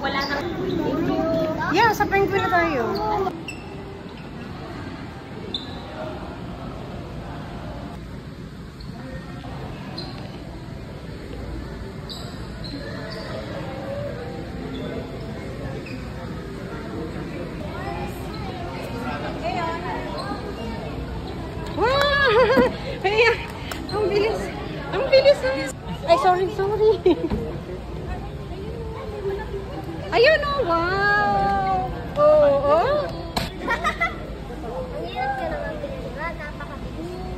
Wala na. Yeah, sa Penguin na tayo. Ay, ang bilis. Ang bilis na. Ay, sorry. Ayun, oh, wow. Oh. Ang hirap ka naman pinagawa. Napakabilis.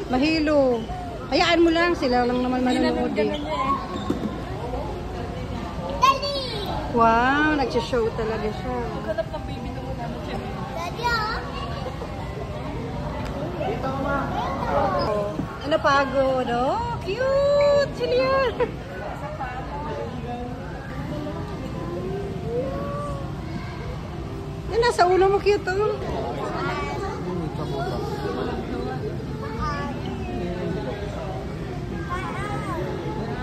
Mahilo. Hayaan mo lang, sila lang naman manonood eh. Wow, nagsishow talaga siya. Maghanap ng baby na muna naman siya. Daddy, Ano pagod, oh? Cute! Sila! Yan, nasa ulo mo cute, oh.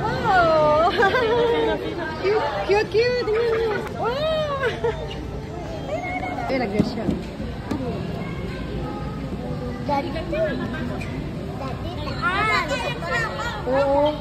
Wow! Cute! Wow! Ay, nag-dress siya. Daddy, Daddy, Oo.